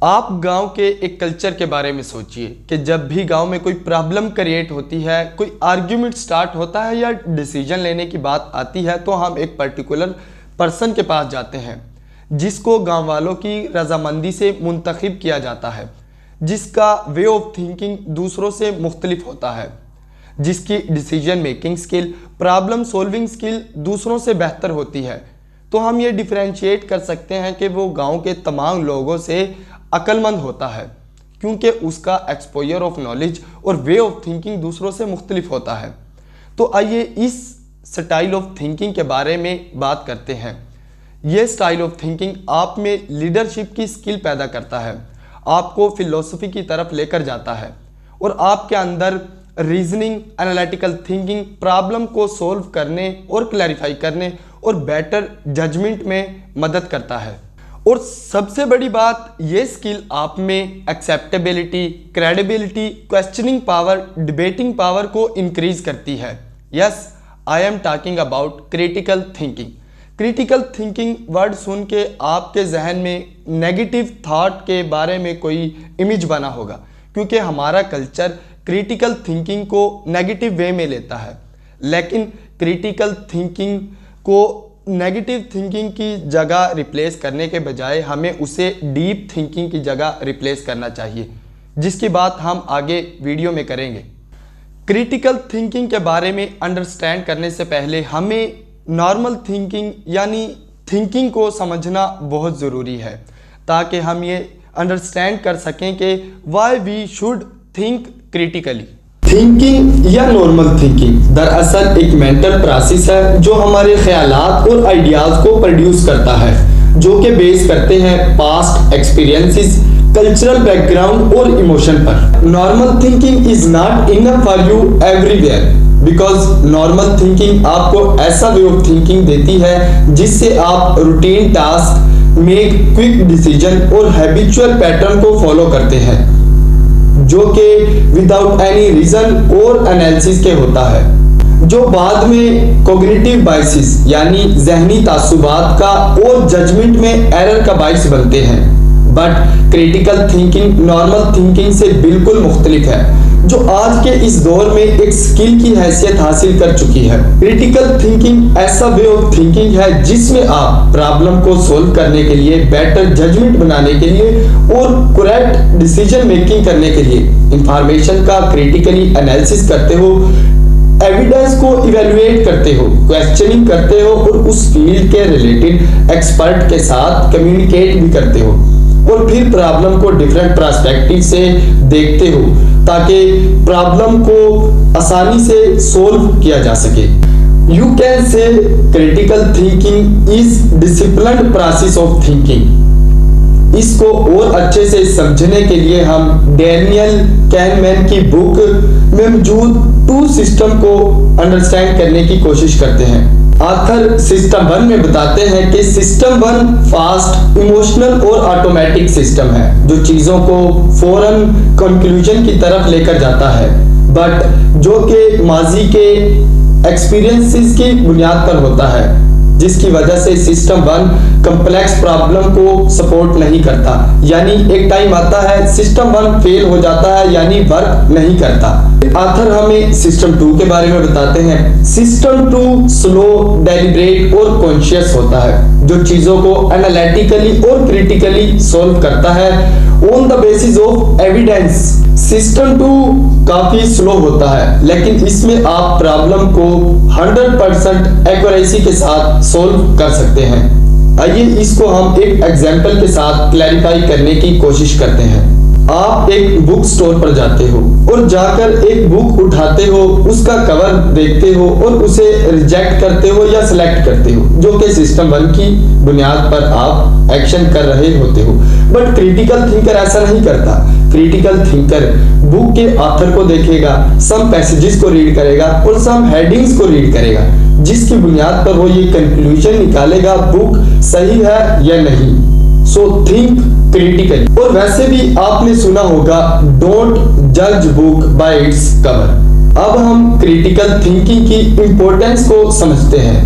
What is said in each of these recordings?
आप गांव के एक कल्चर के बारे में सोचिए कि जब भी गांव में कोई प्रॉब्लम क्रिएट होती है, कोई आर्ग्यूमेंट स्टार्ट होता है या डिसीजन लेने की बात आती है तो हम एक पर्टिकुलर पर्सन के पास जाते हैं जिसको गांव वालों की रजामंदी से मुंतखब किया जाता है, जिसका वे ऑफ थिंकिंग दूसरों से मुख्तलिफ होता है, जिसकी decision making skill, problem solving skill दूसरों से बेहतर होती है। तो हम ये डिफरेंशिएट कर सकते हैं कि वो गांव के तमाम लोगों से अक्लमंद होता है क्योंकि उसका एक्सपोजर ऑफ नॉलेज और वे ऑफ थिंकिंग दूसरों से मुख्तलिफ होता है। तो आइए इस स्टाइल ऑफ थिंकिंग के बारे में बात करते हैं। ये स्टाइल ऑफ थिंकिंग आप में लीडरशिप की स्किल पैदा करता है, आपको फिलॉसफी की तरफ लेकर जाता है और आपके अंदर रीजनिंग, एनालिटिकल थिंकिंग, प्रॉब्लम को सॉल्व करने और क्लैरिफाई करने और बेटर जजमेंट में मदद करता है। और सबसे बड़ी बात, ये स्किल आप में acceptability, credibility, questioning power, debating power को इंक्रीज करती है। Yes, I am talking about critical thinking. Critical thinking word सुन के आपके जहन में नेगेटिव थॉट के बारे में कोई इमेज बना होगा क्योंकि हमारा कल्चर क्रिटिकल थिंकिंग को नेगेटिव वे में लेता है, लेकिन क्रिटिकल थिंकिंग को नेगेटिव थिंकिंग की जगह रिप्लेस करने के बजाय हमें उसे डीप थिंकिंग की जगह रिप्लेस करना चाहिए, जिसकी बात हम आगे वीडियो में करेंगे। क्रिटिकल थिंकिंग के बारे में अंडरस्टैंड करने से पहले हमें नॉर्मल थिंकिंग यानी थिंकिंग को समझना बहुत ज़रूरी है ताकि हम ये अंडरस्टैंड कर सकें कि why we should think critically. Thinking या नॉर्मल थिंकिंग दरअसल एक मेंटल प्रोसेस है जो हमारे ख्यालात और आइडियाज को प्रोड्यूस करता है, जो कि बेस करते हैं पास्ट एक्सपीरियंसेस, कल्चरल बैकग्राउंड और इमोशन पर। Normal thinking is not enough for you everywhere because normal thinking आपको ऐसा वे ऑफ थिंकिंग देती है जिससे आप routine task, make quick decision और हैबिचुअल पैटर्न को फॉलो करते हैं, जो कि विदाउट एनी रीजन और एनालिसिस के होता है, जो बाद में कॉग्निटिव बायसेस यानी जहनी तासुबात का और जजमेंट में एरर का बायस बनते हैं। But critical thinking normal thinking से बिल्कुल मुख्तलिफ है, जो आज के इस दौर में एक स्किल की हैसियत हासिल कर चुकी है। क्रिटिकल थिंकिंग ऐसा वे ऑफ थिंकिंग है जिसमें आप प्रॉब्लम को सॉल्व करने के लिए, बेटर जजमेंट बनाने के लिए और करेक्ट डिसीजन मेकिंग करने के लिए इंफॉर्मेशन का क्रिटिकली एनालिसिस करते हो, एविडेंस को इवैल्यूएट करते हो, क्वेश्चनिंग करते हो और उस फील्ड के रिलेटेड एक्सपर्ट के साथ कम्युनिकेट भी करते हो और फिर प्रॉब्लम को डिफरेंट पर्सपेक्टिव से देखते हो ताकि प्रॉब्लम को आसानी से सॉल्व किया जा सके। You can say critical thinking is disciplined process of thinking. इसको और अच्छे से समझने के लिए हम डैनियल कैनमैन की बुक में मौजूद 2 सिस्टम को अंडरस्टैंड करने की कोशिश करते हैं। आथर सिस्टम 1 में बताते हैं कि सिस्टम 1 फास्ट, इमोशनल और ऑटोमेटिक सिस्टम है जो चीजों को फौरन कंक्लूजन की तरफ लेकर जाता है, बट जो कि माजी के एक्सपीरियंसेस की बुनियाद पर होता है, जिसकी वजह से सिस्टम 1 कॉम्प्लेक्स प्रॉब्लम को सपोर्ट नहीं करता। यानी एक टाइम आता है सिस्टम 1 फेल हो जाता है यानी वर्क नहीं करता। आथर हमें सिस्टम 2 के बारे में बताते हैं। सिस्टम 2 स्लो, डेलिब्रेट और कॉन्शियस होता है, जो चीजों को एनालिटिकली और क्रिटिकली सॉल्व करता है on the basis of evidence. System 2 काफी स्लो होता है, लेकिन इसमें आप प्रॉब्लम को 100% एक्यूरेसी के साथ सॉल्व कर सकते हैं। आइए इसको हम एक एग्जांपल के साथ क्लैरिफाई करने की कोशिश करते हैं। आप एक बुक स्टोर पर जाते हो और जाकर एक बुक उठाते हो, उसका कवर देखते हो और उसे रिजेक्ट करते हो या सिलेक्ट करते हो, जो कि सिस्टम 1 की बुनियाद पर आप एक्शन कर रहे होते हो। बट क्रिटिकल थिंकर ऐसा नहीं करता। क्रिटिकल थिंकर बुक के ऑथर को देखेगा, सम पैसेजेस को रीड करेगा और सम हेडिंग्स को रीड करेगा, जिसकी बुनियाद पर वो ये कंक्लूजन निकालेगा बुक सही है या नहीं। So think critically. और वैसे भी आपने सुना होगा डोंट जज बुक बाय इट्स कवर। अब हम क्रिटिकल थिंकिंग की इंपॉर्टेंस को समझते हैं।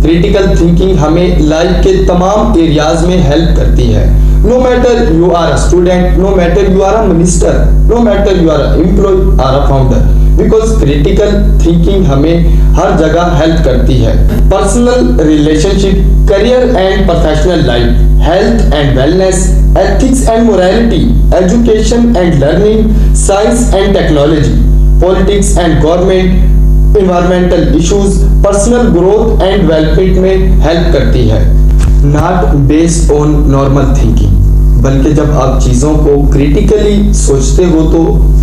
क्रिटिकल थिंकिंग हमें लाइफ के तमाम एरियाज में हेल्प करती है। No matter you are a student, no matter you are a minister, no matter you are an employee or a founder, because critical thinking हमें हर जगह हेल्प करती है। Personal relationship, career and professional life, health and wellness, ethics and morality, education and learning, science and technology, politics and government, environmental issues, personal growth and development में help करती है। Not based on normal thinking, बल्कि जब आप चीज़ों को critically सोचते हो तो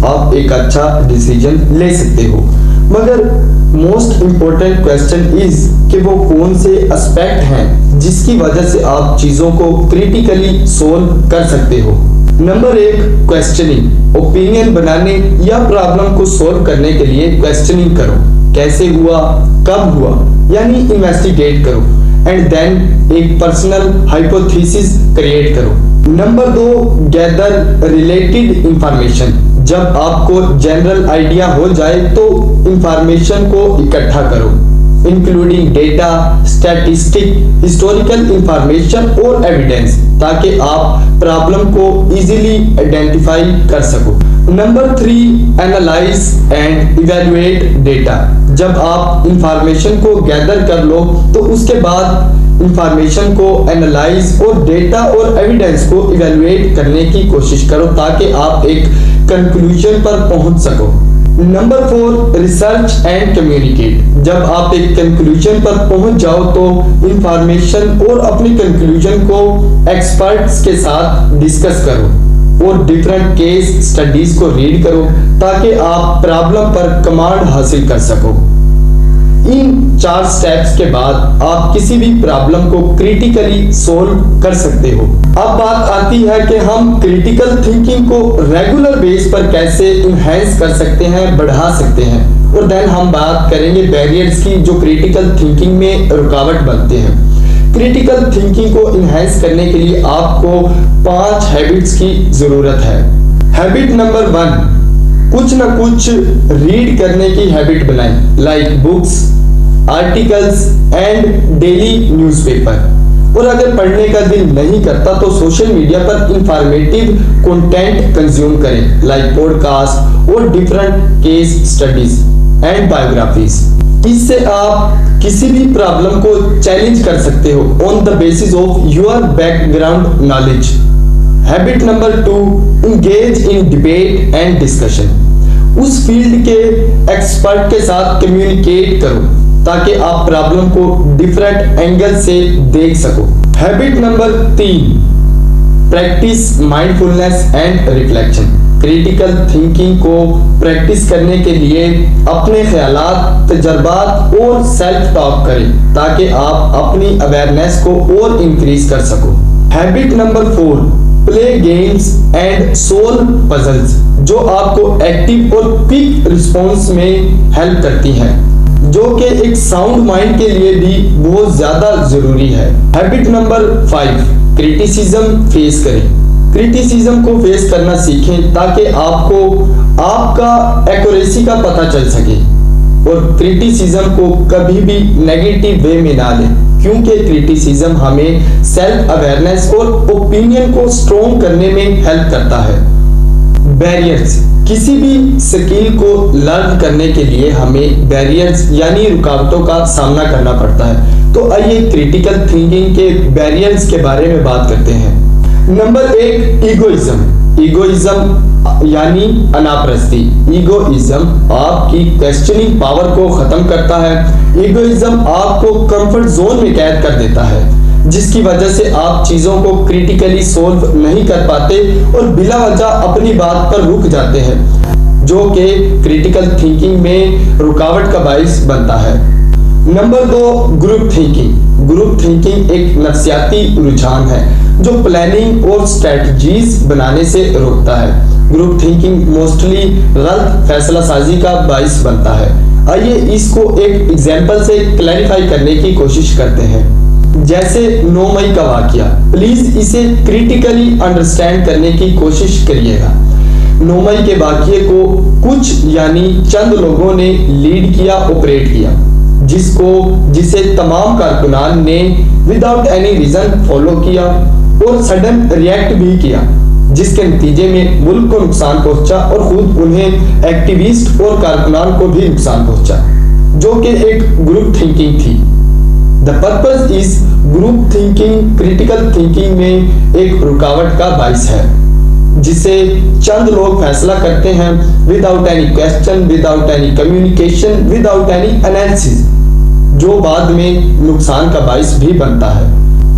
आप एक अच्छा डिसीजन ले सकते हो। मगर मोस्ट इम्पोर्टेंट क्वेश्चन इज कि वो कौन से एस्पेक्ट हैं जिसकी वजह से आप चीज़ों को क्रिटिकली सोल्व कर सकते हो। Number 1, questioning. ओपिनियन बनाने या प्रॉब्लम को सोल्व करने के लिए क्वेश्चनिंग करो। कैसे हुआ, कब हुआ, यानी इन्वेस्टिगेट करो एंड देन एक पर्सनल हाइपोथेसिस क्रिएट करो। Number 2, gather related information. जब आपको जनरल आइडिया हो जाए तो इंफॉर्मेशन को इकट्ठा करो, including data, statistic, historical information और एविडेंस, ताकि आप प्रॉब्लम को इजीली आइडेंटिफाई कर सको। Number 3, analyse and evaluate data. जब आप इंफॉर्मेशन को गैदर कर लो तो उसके बाद इंफॉर्मेशन को एनालाइज और डेटा और एविडेंस को इवैल्यूएट करने की कोशिश करो ताकि आप एक कंक्लूजन पर पहुंच सको। Number 4, research and communicate. जब आप एक कंक्लूजन पर पहुंच जाओ तो इंफॉर्मेशन और अपनी कंक्लूजन को एक्सपर्ट्स के साथ डिस्कस करो और डिफरेंट केस स्टडीज को रीड करो ताकि आप प्रॉब्लम पर कमांड हासिल कर सको। इन 4 स्टेप्स के बाद आप किसी भी प्रॉब्लम को क्रिटिकली सोल्व कर सकते हो। अब बात आती है कि हम क्रिटिकल थिंकिंग को रेगुलर बेस पर कैसे इनहेंस कर सकते हैं, बढ़ा सकते हैं, और देन हम बात करेंगे बैरियर्स की जो क्रिटिकल थिंकिंग में रुकावट बनते हैं। क्रिटिकल थिंकिंग को इनहेंस करने के लिए आपको 5 हैबिट्स की जरूरत है। हैबिट नंबर 1, कुछ ना कुछ रीड करने की हैबिट बनाएं, like books, articles and daily newspaper. और अगर पढ़ने का दिल नहीं करता तो सोशल मीडिया पर इंफॉर्मेटिव कंटेंट कंज्यूम करें, लाइक पॉडकास्ट और different case studies and biographies. इससे आप किसी भी प्रॉब्लम को चैलेंज कर सकते हो on the basis of your background knowledge. Habit number 2, engage in debate and discussion. उस फील्ड के एक्सपर्ट के साथ कम्युनिकेट करो ताकि आप प्रॉब्लम को डिफरेंट एंगल से देख सको। Habit number 3, practice mindfulness and reflection. Critical thinking को प्रैक्टिस करने के लिए अपने ख्यालात, तजर्बात और सेल्फ टॉक करें ताकि आप अपनी अवेयरनेस को और इंक्रीज कर सको। Habit number 4, play games and solve puzzles, जो आपको एक्टिव और क्विक रिस्पॉन्स में हेल्प करती हैं, जो कि एक साउंड माइंड के लिए भी बहुत ज्यादा जरूरी है। हैबिट नंबर 5, क्रिटिसिज्म फेस करें। क्रिटिसिज्म को फेस करना सीखें ताकि आपको आपका एक्यूरेसी का पता चल सके, और क्रिटिसिज्म को कभी भी नेगेटिव वे में ना लें, क्योंकि क्रिटिसिज्म हमें सेल्फ अवेयरनेस और ओपिनियन को स्ट्रॉन्ग करने में हेल्प करता है। बैरियर्स, किसी भी स्किल को लर्न करने के लिए हमें बैरियर्स यानी रुकावटों का सामना करना पड़ता है। तो आइए क्रिटिकल थिंकिंग के बैरियर्स के बारे में बात करते हैं। Number 1, egoism. ईगोइज्म यानी अनापरस्ती। ईगोइज्म आपकी क्वेश्चनिंग पावर को खत्म करता है। ईगोइज्म आपको कंफर्ट जोन में कैद कर देता है, जिसकी वजह से आप चीजों को क्रिटिकली सोल्व नहीं कर पाते और बिला वजह अपनी बात पर रुक जाते हैं, जो कि क्रिटिकल थिंकिंग में रुकावट का बाइस बनता है। Number 2, group thinking. Group thinking एक नफ्सियाती रुझान है जो प्लानिंग और स्ट्रेटजीज बनाने से रोकता है। ग्रुप थिंकिंग मोस्टली गलत फैसला साजी का बाइस बनता है। आइए इसको एक एग्जांपल से क्लैरिफाई करने की कोशिश करते हैं। जैसे 9 मई का वाकया, प्लीज इसे क्रिटिकली अंडरस्टैंड करने की कोशिश करिएगा। 9 मई के वाकये को कुछ यानी चंद लोगों ने लीड किया, ऑपरेट किया, जिसे तमाम कारकुनान ने विदाउट एनी रीजन फॉलो किया। और सडन रिएक्ट भी किया, जिसके नतीजे में मुल्क को नुकसान पहुंचा और खुद उन्हें एक्टिविस्ट और कारकुनान को भी नुकसान पहुंचा, जो कि एक ग्रुप थिंकिंग थी। The purpose is group thinking critical thinking में एक रुकावट का बाइस है, जिसे चंद लोग फैसला करते हैं without any question, without any communication, without any analysis, जो बाद में नुकसान का बाइस भी बनता है।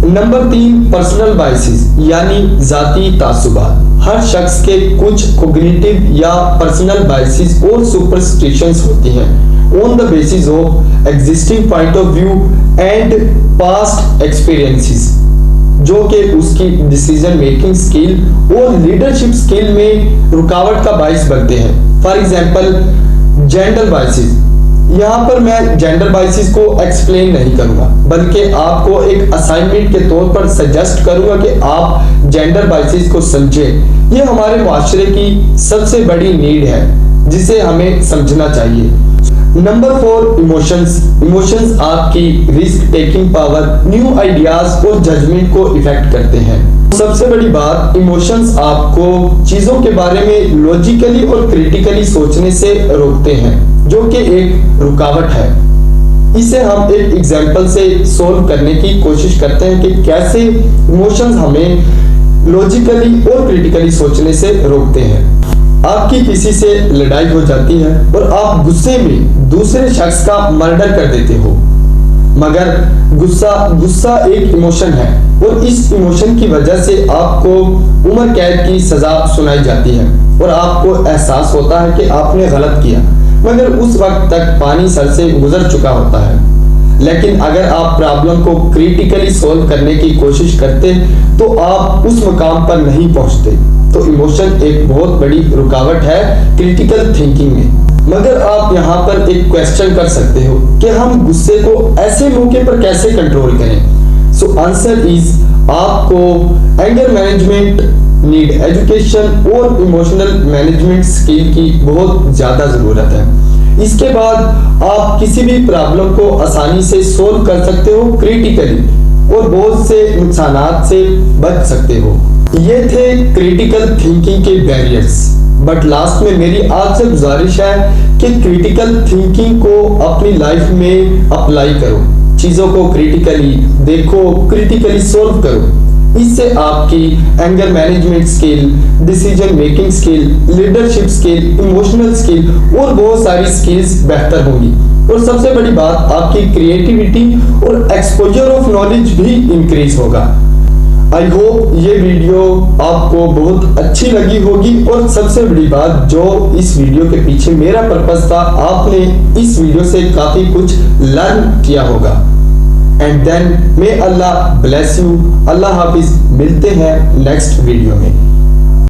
नंबर 3, पर्सनल बाइसेस यानी जाती तासुबात। हर शख्स के कुछ कोग्निटिव या पर्सनल बाइसेस और सुपरस्टिशंस होती हैं on the basis of existing point of view and past experiences, जो कि उसकी डिसीजन मेकिंग स्किल और लीडरशिप स्किल में रुकावट का बाइस बनते हैं। For example gender biases. यहाँ पर मैं जेंडर बाइसेस को एक्सप्लेन नहीं करूंगा, बल्कि आपको एक असाइनमेंट के तौर पर सजेस्ट करूंगा कि आप जेंडर बाइसेस को समझें। ये हमारे माशरे की सबसे बड़ी नीड है, जिसे हमें समझना चाहिए। Number 4, emotions. इमोशंस आपकी risk taking power, new ideas और जजमेंट को इफेक्ट करते हैं। सबसे बड़ी बात, इमोशंस आपको चीजों के बारे में लॉजिकली और क्रिटिकली सोचने से रोकते हैं, जो कि एक रुकावट है। इसे हम एक एग्जांपल से सॉल्व करने की कोशिश करते हैं कि कैसे इमोशंस हमें लॉजिकली और क्रिटिकली सोचने से रोकते हैं। आपकी किसी से लड़ाई हो जाती है और आप गुस्से में दूसरे शख्स का मर्डर कर देते हो, मगर गुस्सा एक इमोशन है और इस इमोशन की वजह से आपको उम्र कैद की सजा सुनाई जाती है और आपको एहसास होता है कि आपने गलत किया, मगर उस वक्त तक पानी सर से गुजर चुका होता है। लेकिन अगर आप प्रॉब्लम को क्रिटिकली सॉल्व करने की कोशिश करते तो आप उस मुकाम पर नहीं पहुंचते। तो इमोशन एक बहुत बड़ी रुकावट है क्रिटिकल थिंकिंग में। मगर आप यहाँ पर एक क्वेश्चन कर सकते हो कि हम गुस्से को ऐसे मौके पर कैसे कंट्रोल करें। सो आंसर इज, आपको एंगर मैनेजमेंट नीड एजुकेशन और इमोशनल मैनेजमेंट स्किल की बहुत ज्यादा जरूरत है। इसके बाद आप किसी भी प्रॉब्लम को आसानी से सोल्व कर सकते हो क्रिटिकली और बहुत से नुकसानात से बच सकते हो। ये थे क्रिटिकल थिंकिंग के बैरियर्स। बट लास्ट में मेरी आपसे गुजारिश है कि क्रिटिकल थिंकिंग को अपनी लाइफ में अप्लाई करो, चीजों को क्रिटिकली देखो, क्रिटिकली सॉल्व करो। इससे आपकी anger management skill, decision making skill, leadership skill, emotional skill और बहुत सारी स्किल्स बेहतर होंगी। और सबसे बड़ी बात, आपकी क्रिएटिविटी और एक्सपोजर ऑफ नॉलेज भी इंक्रीज होगा। आई होप ये वीडियो आपको बहुत अच्छी लगी होगी और सबसे बड़ी बात, जो इस वीडियो के पीछे मेरा पर्पस था, आपने इस वीडियो से काफी कुछ लर्न किया होगा। एंड देन मे अल्लाह ब्लेस यू। अल्लाह हाफिज। मिलते हैं नेक्स्ट वीडियो में।